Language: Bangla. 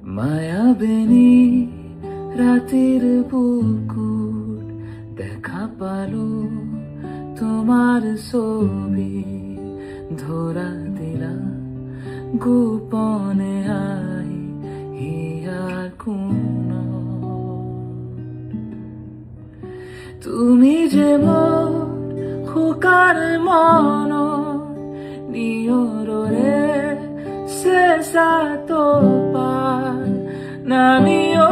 মায়াবিনী রাতের বুকুর দেখা পালো তোমার ছবি ধরা দিলা গোপনে আই হিয়ার কোন তুমি যে মোর খোকার মন নিয়রে শেষা তো পার নামিও